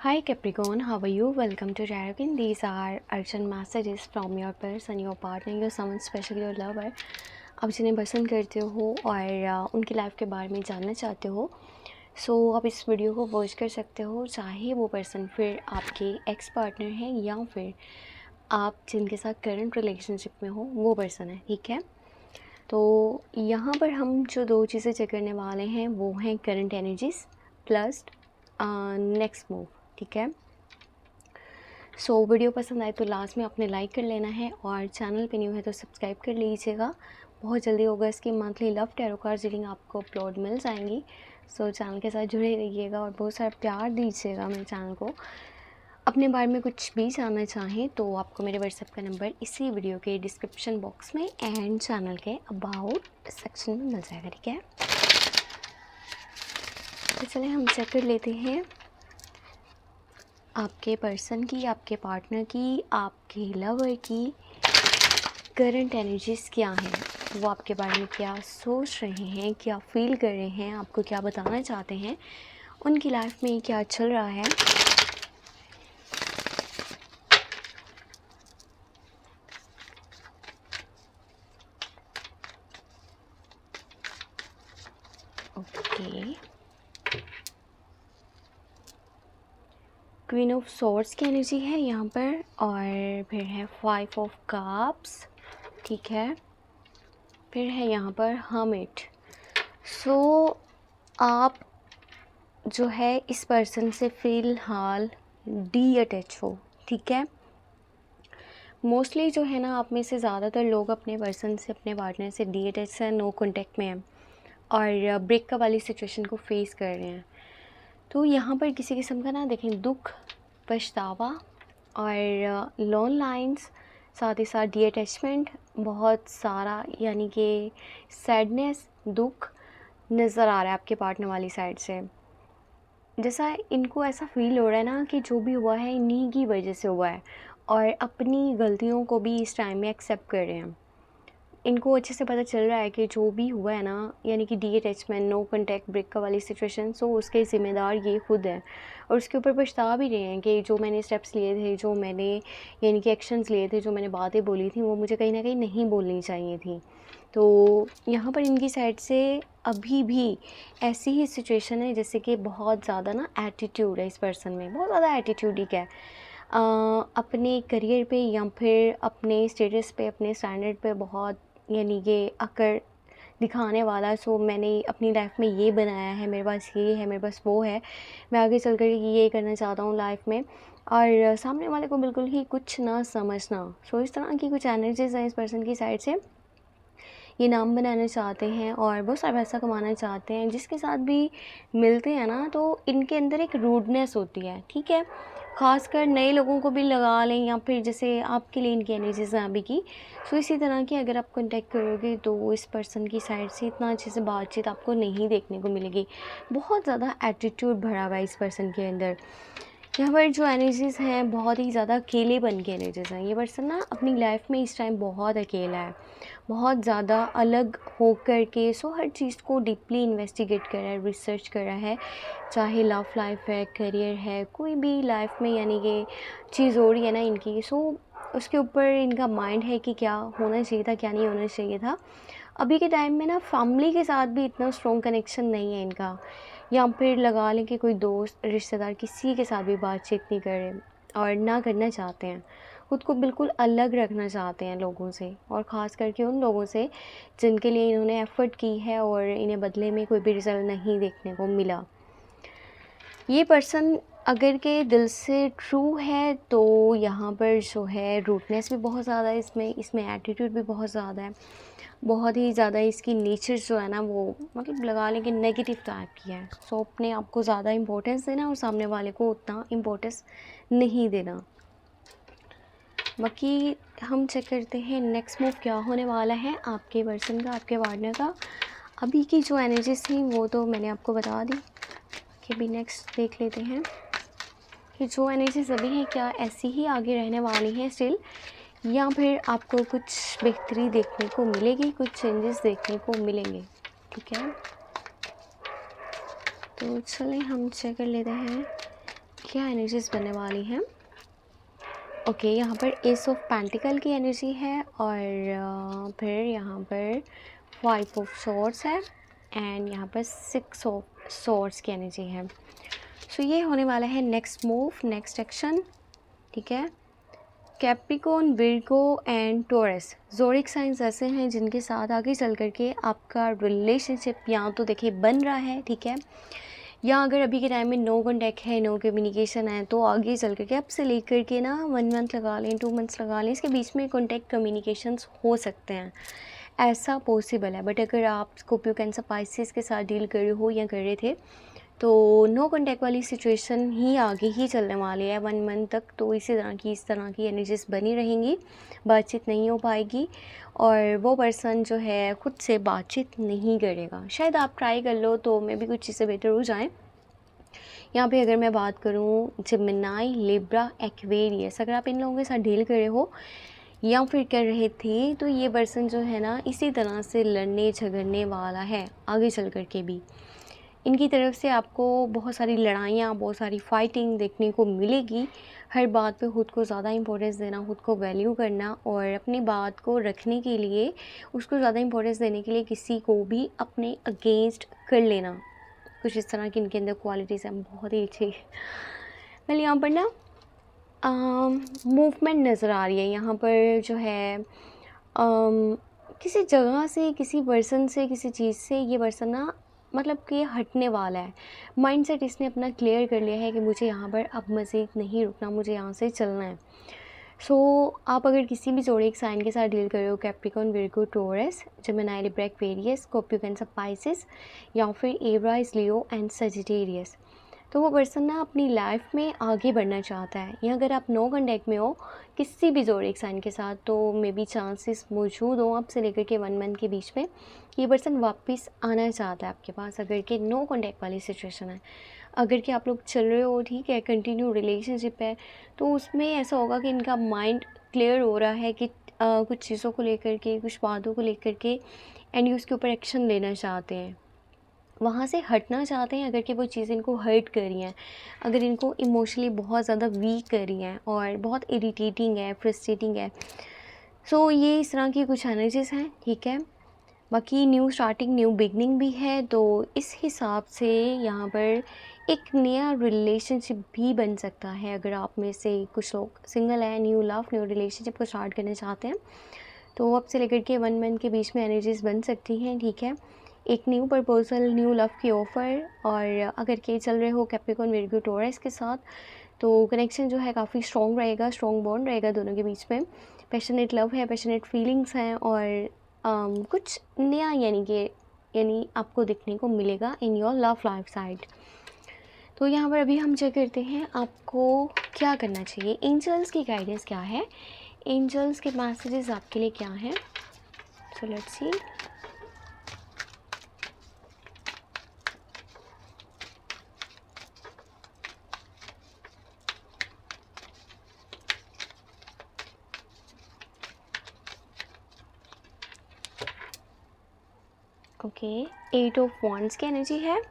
Hi Capricorn, how are you? Welcome to Tarot. These are urgent messages from your person, your partner, your someone special, your lover. आप जिन्हें पसंद करते हो और उनकी life के बारे में जानना चाहते हो आप इस वीडियो को वॉच कर सकते हो, चाहे वो पर्सन फिर आपके एक्स पार्टनर हैं या फिर आप जिनके साथ करंट रिलेशनशिप में हो वो पर्सन है। ठीक है, तो यहाँ पर हम जो दो चीज़ें चेक करने वाले हैं वो हैं current energies plus next move. ठीक है, वीडियो पसंद आए तो लास्ट में आपने लाइक कर लेना है और चैनल पे न्यू है तो सब्सक्राइब कर लीजिएगा। बहुत जल्दी होगा इसकी monthly love tarot card reading आपको अपलोड मिल जाएंगी। चैनल के साथ जुड़े रहिएगा और बहुत सारा प्यार दीजिएगा मेरे चैनल को। अपने बारे में कुछ भी जानना चाहें तो आपको मेरे व्हाट्सएप का नंबर इसी वीडियो के डिस्क्रिप्शन बॉक्स में एंड चैनल के अबाउट सेक्शन में मिल जाएगा। ठीक है, तो चलिए हम चेक कर लेते हैं आपके पर्सन की, आपके पार्टनर की, आपके लवर की करंट एनर्जीज क्या हैं, वो आपके बारे में क्या सोच रहे हैं, क्या फील कर रहे हैं, आपको क्या बताना चाहते हैं, उनकी लाइफ में क्या चल रहा है। ओके, क्वीन ऑफ सॉर्ड्स की एनर्जी है यहाँ पर और फिर है 5 ऑफ कप्स। ठीक है, फिर है यहाँ पर हर्मिट। आप जो है इस पर्सन से फ़िलहाल डी अटैच हो। ठीक है, मोस्टली जो है ना आप में से ज़्यादातर लोग अपने पर्सन से, अपने पार्टनर से डी अटैच है, नो कॉन्टेक्ट में हैं और ब्रेकअप वाली सिचुएशन को फेस कर रहे हैं। तो यहाँ पर किसी किस्म का ना देखें दुख, पछतावा और लॉन लाइन्स, साथ ही साथ डी अटैचमेंट बहुत सारा, यानी कि सैडनेस, दुख नज़र आ रहा है आपके पार्टनर वाली साइड से। जैसा इनको ऐसा फील हो रहा है ना कि जो भी हुआ है इन्हीं की वजह से हुआ है और अपनी गलतियों को भी इस टाइम में एक्सेप्ट कर रहे हैं। इनको अच्छे से पता चल रहा है कि जो भी हुआ है ना, यानी कि detachment, no contact, breakup वाली सिचुएशन, उसके ज़िम्मेदार ये खुद है और उसके ऊपर पछता भी रहे हैं कि जो मैंने स्टेप्स लिए थे, जो मैंने यानी कि एक्शंस लिए थे, जो मैंने बातें बोली थी वो मुझे कहीं ना कहीं नहीं बोलनी चाहिए थी। तो यहाँ पर इनकी साइड से अभी भी ऐसी ही सिचुएशन है जैसे कि बहुत ज़्यादा ना एटीट्यूड है इस पर्सन में, बहुत ज़्यादा एटीट्यूडिक है अपने करियर पे या फिर अपने स्टेटस पे, अपने स्टैंडर्ड पे बहुत, यानी कि अकड़ दिखाने वाला। मैंने अपनी लाइफ में ये बनाया है, मेरे पास ये है, मेरे पास वो है, मैं आगे चल कर ये करना चाहता हूँ लाइफ में, और सामने वाले को बिल्कुल ही कुछ ना समझना। इस तरह की कुछ एनर्जीज हैं इस पर्सन की साइड से। ये नाम बनाना चाहते हैं और बहुत सारा पैसा कमाना चाहते हैं। जिसके साथ भी मिलते हैं ना तो इनके अंदर एक रूडनेस होती है। ठीक है, ख़ासकर नए लोगों को भी लगा लें या फिर जैसे आपके लिए इनकी एनर्जीज हैं अभी की। इसी तरह की अगर आप कांटेक्ट करोगे तो इस पर्सन की साइड से इतना अच्छे से बातचीत आपको नहीं देखने को मिलेगी। बहुत ज़्यादा एटीट्यूड भरा हुआ है इस पर्सन के अंदर। यहाँ पर जो एनर्जीज़ हैं बहुत ही ज़्यादा अकेलेपन की एनर्जीज़ हैं। ये पर्सन ना अपनी लाइफ में इस टाइम बहुत अकेला है, बहुत ज़्यादा अलग होकर के हर चीज़ को डीपली इन्वेस्टिगेट कर रहा है, रिसर्च कर रहा है, चाहे लव लाइफ है, करियर है, कोई भी लाइफ में यानी कि चीज़ हो रही है ना इनकी, उसके ऊपर इनका माइंड है कि क्या होना चाहिए था, क्या नहीं होना चाहिए था। अभी के टाइम में ना फैमिली के साथ भी इतना स्ट्रॉन्ग कनेक्शन नहीं है इनका, या फिर लगा लें कि कोई दोस्त, रिश्तेदार किसी के साथ भी बातचीत नहीं कर रहे और ना करना चाहते हैं। खुद को बिल्कुल अलग रखना चाहते हैं लोगों से, और ख़ास करके उन लोगों से जिनके लिए इन्होंने एफ़र्ट की है और इन्हें बदले में कोई भी रिज़ल्ट नहीं देखने को मिला। ये पर्सन अगर के दिल से ट्रू है तो यहाँ पर जो है रूडनेस भी बहुत ज़्यादा है इसमें एटीट्यूड भी बहुत ज़्यादा है, बहुत ही ज़्यादा इसकी नेचर जो है ना वो मतलब लगा लें कि नेगेटिव टाइप की है। अपने आप को ज़्यादा इम्पोर्टेंस देना और सामने वाले को उतना इम्पोर्टेंस नहीं देना। बाकी हम चेक करते हैं नेक्स्ट मूव क्या होने वाला है आपके पर्सन का, आपके पार्टनर का। अभी की जो एनर्जीज थी वो तो मैंने आपको बता दी कि अभी नेक्स्ट देख लेते हैं कि जो एनर्जीज अभी हैं क्या ऐसी ही आगे रहने वाली हैं स्टिल, या फिर आपको कुछ बेहतरी देखने को मिलेगी, कुछ चेंजेस देखने को मिलेंगे। ठीक है, तो चलिए हम चेक कर लेते हैं क्या एनर्जीज बनने वाली हैं? ओके, यहाँ पर एस ऑफ पेंटिकल की एनर्जी है और फिर यहाँ पर 5 ऑफ सॉर्ड्स है एंड यहाँ पर 6 ऑफ सॉर्ड्स की एनर्जी है। सो ये होने वाला है नेक्स्ट मूव, नेक्स्ट एक्शन, ठीक है। Capricorn, Virgo and taurus zodiac science ऐसे हैं जिनके साथ आगे चल कर के आपका रिलेशनशिप या तो देखिए बन रहा है, ठीक है, या अगर अभी के टाइम में नो कॉन्टैक्ट है, नो कम्युनिकेशन है, तो आगे चल कर के अब से लेकर के ना 1 मंथ लगा लें, 2 मंथ्स लगा लें, इसके बीच में कॉन्टैक्ट कम्युनिकेशंस हो सकते हैं, ऐसा पॉसिबल है। बट अगर आप स्कॉर्पियो, कैंसर, पाइसेस के साथ डील कर रहे हो या कर रहे थे, तो नो कॉन्टैक्ट वाली सिचुएशन ही आगे ही चलने वाली है 1 मंथ तक। तो इस तरह की एनर्जीज बनी रहेंगी, बातचीत नहीं हो पाएगी और वो पर्सन जो है खुद से बातचीत नहीं करेगा। शायद आप ट्राई कर लो तो मे भी कुछ चीज़ें बेटर हो जाएं। यहाँ पे अगर मैं बात करूँ जेमिनी, लिब्रा, एक्वेरियस, अगर आप इन लोगों के साथ डील कर रहे हो या फिर कर रहे थे, तो ये पर्सन जो है ना इसी तरह से लड़ने झगड़ने वाला है आगे चल कर के भी। इनकी तरफ से आपको बहुत सारी लड़ाइयाँ, बहुत सारी फाइटिंग देखने को मिलेगी। हर बात पे खुद को ज़्यादा इम्पोर्टेंस देना, खुद को वैल्यू करना और अपनी बात को रखने के लिए, उसको ज़्यादा इम्पोर्टेंस देने के लिए किसी को भी अपने अगेंस्ट कर लेना, कुछ इस तरह की इनके अंदर क्वालिटीज़ हैं, बहुत ही अच्छी। वेल यहाँ पर ना मूवमेंट नज़र आ रही है। यहाँ पर जो है किसी जगह से, किसी पर्सन से, किसी चीज़ से ये पर्सन ना मतलब कि हटने वाला है। माइंडसेट इसने अपना क्लियर कर लिया है कि मुझे यहाँ पर अब मज़ीद नहीं रुकना, मुझे यहाँ से चलना है। सो आप अगर किसी भी ज़ोडिएक साइन के साथ डील कर रहे हो, Capricorn, Virgo, taurus, Gemini, Libra, Aquarius, Scorpio, cancer, Pisces या फिर एरीज, लियो एंड सजिटेरियस, तो वो पर्सन ना अपनी लाइफ में आगे बढ़ना चाहता है। या अगर आप नो कॉन्टैक्ट में हो किसी भी ज़ोडिएक साइन के साथ, तो मे बी चांसेस मौजूद हो अब से लेकर के 1 मंथ के बीच में ये पर्सन वापस आना चाहता है आपके पास, अगर कि नो कॉन्टैक्ट वाली सिचुएशन है। अगर कि आप लोग चल रहे हो, ठीक है, कंटिन्यू रिलेशनशिप है, तो उसमें ऐसा होगा कि इनका माइंड क्लियर हो रहा है कि कुछ चीज़ों को लेकर के, कुछ बातों को लेकर के एंड ये उसके ऊपर एक्शन लेना चाहते हैं, वहाँ से हटना चाहते हैं। अगर कि वो चीज़ें इनको हर्ट कर रही हैं, अगर इनको इमोशनली बहुत ज़्यादा वीक कर रही हैं और बहुत इरिटेटिंग है, फ्रस्ट्रेटिंग है, सो ये इस तरह की कुछ एनर्जीज़ हैं, ठीक है। बाकी न्यू स्टार्टिंग, न्यू बिगनिंग भी है, तो इस हिसाब से यहाँ पर एक नया रिलेशनशिप भी बन सकता है। अगर आप में से कुछ लोग सिंगल हैं, न्यू लव, न्यू रिलेशनशिप को स्टार्ट करना चाहते हैं, तो अब से लेकर के 1 मंथ के बीच में एनर्जीज़ बन सकती हैं, ठीक है। एक न्यू प्रपोजल, न्यू लव की ऑफ़र, और अगर के चल रहे हो कैप्रिकॉर्न, विर्गो, टॉरस के साथ, तो कनेक्शन जो है काफ़ी स्ट्रॉन्ग रहेगा, स्ट्रॉन्ग बॉन्ड रहेगा दोनों के बीच में। पैशनेट लव है, पैशनेट फीलिंग्स हैं और कुछ नया यानी आपको देखने को मिलेगा in your love life side. तो यहाँ पर अभी हम चेक करते हैं आपको क्या करना चाहिए, एंजल्स की गाइडेंस क्या है, एंजल्स के मैसेजेस आपके लिए क्या हैं। So let's see. Okay, 8 of wands की एनर्जी है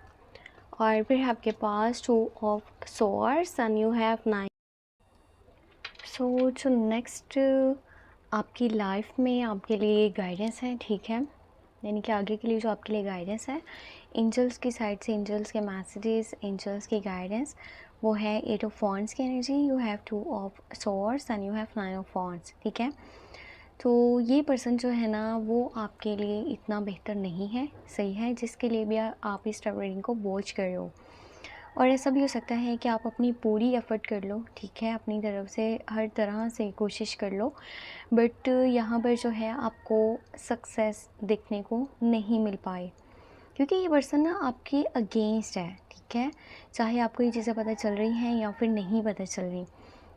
और फिर आपके पास 2 of swords and you have 9। सो जो नेक्स्ट आपकी लाइफ में आपके लिए गाइडेंस है, ठीक है, यानी कि आगे के लिए जो आपके लिए गाइडेंस है एंजल्स की साइड से, एंजल्स के मैसेजेस, एंजल्स की गाइडेंस, वो है 8 ऑफ वॉन्ड्स की energy, you have 2 of swords and you have 9 of wands, ठीक है। तो ये पर्सन जो है ना वो आपके लिए इतना बेहतर नहीं है, सही है, जिसके लिए भी आप इस ट्रैवलिंग को वॉच कर रहे हो। और ऐसा भी हो सकता है कि आप अपनी पूरी एफ़र्ट कर लो, ठीक है, अपनी तरफ से हर तरह से कोशिश कर लो, बट यहाँ पर जो है आपको सक्सेस देखने को नहीं मिल पाए, क्योंकि ये पर्सन ना आपके अगेंस्ट है, ठीक है, चाहे आपको ये चीज़ें पता चल रही हैं या फिर नहीं पता चल रही।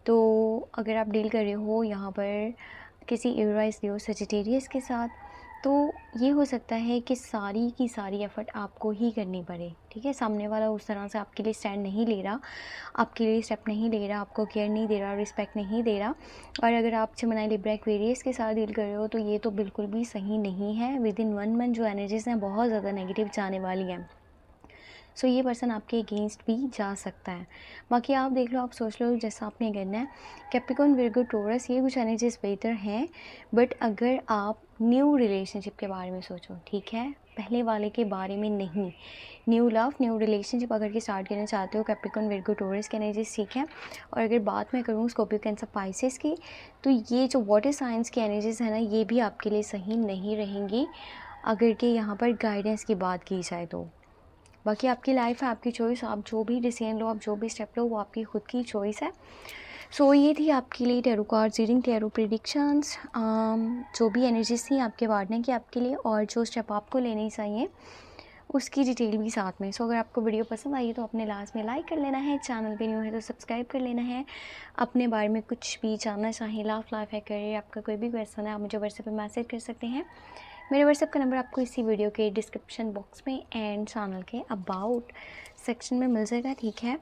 तो अगर आप डील कर रहे हो यहाँ पर किसी एरीज, लियो, सजिटेरियस के साथ, तो ये हो सकता है कि सारी की सारी एफ़र्ट आपको ही करनी पड़े, ठीक है। सामने वाला उस तरह से आपके लिए स्टैंड नहीं ले रहा, आपके लिए स्टेप नहीं ले रहा, आपको केयर नहीं दे रहा, रिस्पेक्ट नहीं दे रहा। और अगर आप जेमिनी, लिब्रा, एक्वेरियस के साथ डील कर रहे हो, तो ये तो बिल्कुल भी सही नहीं है। विद इन 1 मंथ जो एनर्जीज़ हैं बहुत ज़्यादा नेगेटिव जाने वाली हैं। सो ये पर्सन आपके अगेंस्ट भी जा सकता है। बाकी आप देख लो, आप सोच लो जैसा आपने करना है। कैप्रिकॉर्न, विर्गो, टॉरस, ये कुछ एनर्जीज बेहतर हैं, बट अगर आप न्यू रिलेशनशिप के बारे में सोचो, ठीक है, पहले वाले के बारे में नहीं, न्यू लव, न्यू रिलेशनशिप अगर के स्टार्ट करना चाहते हो, कैप्रिकॉर्न, विर्गो, टॉरस की एनर्जीज ठीक है। और अगर बात मैं करूँ स्कॉर्पियो, कैंसर, पाइसेस की, तो ये जो वाटर साइंस की एनर्जीज है ना, ये भी आपके लिए सही नहीं रहेंगी अगर के यहाँ पर गाइडेंस की बात की जाए तो। बाकी आपकी लाइफ है, आपकी चॉइस, आप जो भी डिसीजन लो, आप जो भी स्टेप लो, वो आपकी खुद की चॉइस है। सो ये थी आपके लिए tarot cards reading, tarot predictions, जो भी एनर्जीज थी आपके बांटने की आपके लिए, और जो स्टेप आपको लेने चाहिए उसकी डिटेल भी साथ में। सो अगर आपको वीडियो पसंद आई तो अपने लास्ट में लाइक कर लेना है, चैनल पे न्यू है तो सब्सक्राइब कर लेना है। अपने बारे में कुछ भी जानना चाहें, लाइफ है, करियर, आपका कोई भी क्वेश्चन है, आप मुझे व्हाट्सएप पे मैसेज कर सकते हैं। मेरे व्हाट्सएप का नंबर आपको इसी वीडियो के डिस्क्रिप्शन बॉक्स में एंड चैनल के अबाउट सेक्शन में मिल जाएगा, ठीक है।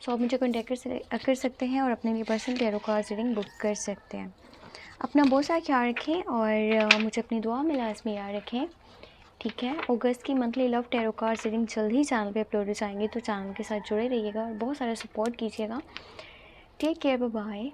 सो आप मुझे कॉन्टैक्ट कर सकते हैं और अपने लिए personal tarot cards reading book कर सकते हैं। अपना बहुत सारा ख्याल रखें और मुझे अपनी दुआ में लाज़मी याद रखें, ठीक है। अगस्त की monthly love tarot cards reading जल्द ही चैनल पे अपलोड हो जाएंगे, तो चैनल के साथ जुड़े रहिएगा और बहुत सारा सपोर्ट कीजिएगा। Take care, bye bye.